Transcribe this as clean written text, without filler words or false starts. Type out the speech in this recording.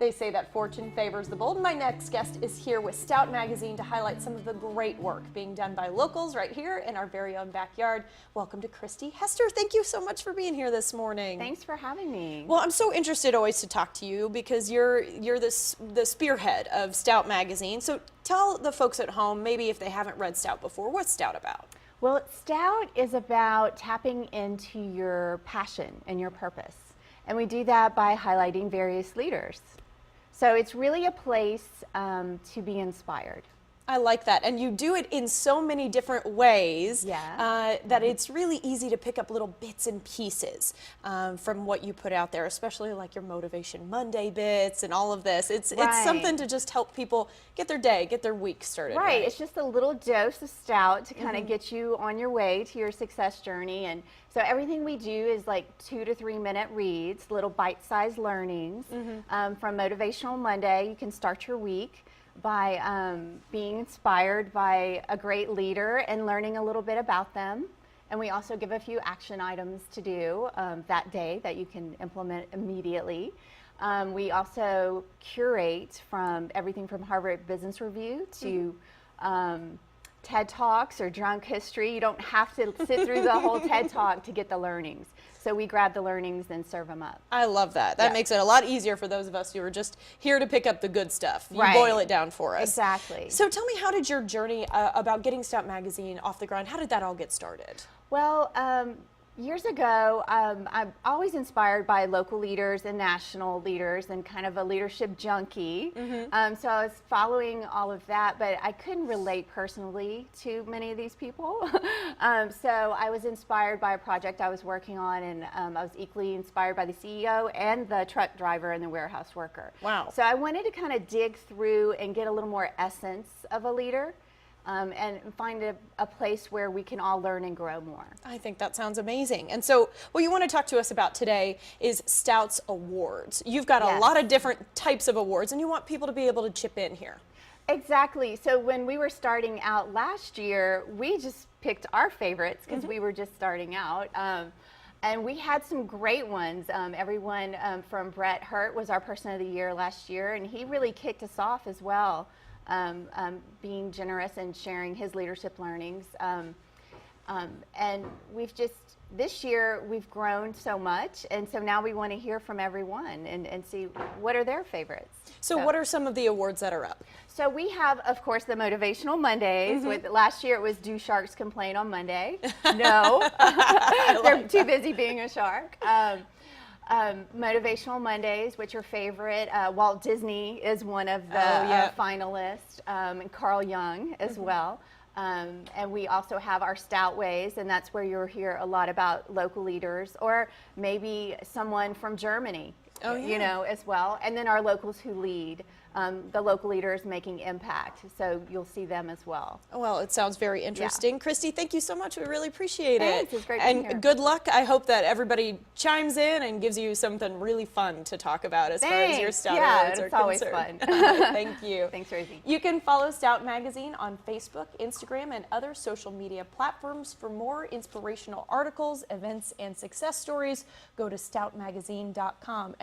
They say that fortune favors the bold. My next guest is here with Stout Magazine to highlight some of the great work being done by locals right here in our very own backyard. Welcome to Christi Hester. Thank you so much for being here this morning. Thanks for having me. Well, I'm so interested always to talk to you because you're the spearhead of Stout Magazine. So tell the folks at home, maybe if they haven't read Stout before, what's Stout about? Well, Stout is about tapping into your passion and your purpose. And we do that by highlighting various leaders. So it's really a place to be inspired. I like that. And you do it in so many different ways that it's really easy to pick up little bits and pieces from what you put out there, especially like your Motivation Monday bits and all of this. It's something to just help people get their day, get their week started. Right. It's just a little dose of Stout to kind of get you on your way to your success journey. And so everything we do is like 2 to 3 minute reads, little bite-sized learnings. From Motivational Monday, you can start your week by being inspired by a great leader and learning a little bit about them. And we also give a few action items to do that day that you can implement immediately. We also curate from everything from Harvard Business Review to TED Talks or Drunk History. You don't have to sit through the whole TED Talk to get the learnings. So we grab the learnings and serve them up. I love that. That makes it a lot easier for those of us who are just here to pick up the good stuff. You boil it down for us. Exactly. So tell me, how did your journey about getting Stout Magazine off the ground, how did that all get started? Well, years ago, I'm always inspired by local leaders and national leaders and kind of a leadership junkie. So I was following all of that, but I couldn't relate personally to many of these people. So I was inspired by a project I was working on, and I was equally inspired by the CEO and the truck driver and the warehouse worker. Wow. So I wanted to kind of dig through and get a little more essence of a leader. And find a place where we can all learn and grow more. I think that sounds amazing. And so what you want to talk to us about today is Stout's Awards. You've got a lot of different types of awards, and you want people to be able to chip in here. Exactly. So when we were starting out last year, we just picked our favorites because we were just starting out. And we had some great ones. Everyone from Brett Hurt was our Person of the Year last year, and he really kicked us off as well. Being generous and sharing his leadership learnings. And this year we've grown so much, and so now we want to hear from everyone and see what are their favorites. So what are some of the awards that are up? So we have, of course, the Motivational Mondays. Last year it was Do Sharks Complain on Monday? No, they're too busy being a shark. Motivational Mondays, which are favorite. Walt Disney is one of the finalists, and Carl Jung as well. And we also have our Stout Ways, and that's where you'll hear a lot about local leaders, or maybe someone from Germany, you know, as well. And then our Locals Who Lead. The local leaders making impact, so you'll see them as well. Well, it sounds very interesting. Christi, thank you so much. We really appreciate it. It's great being here. And good luck. I hope that everybody chimes in and gives you something really fun to talk about as far as your Stout Awards are concerned. It's always fun. Thank you. Thanks, Rosie. You can follow Stout Magazine on Facebook, Instagram, and other social media platforms. For more inspirational articles, events, and success stories, go to stoutmagazine.com.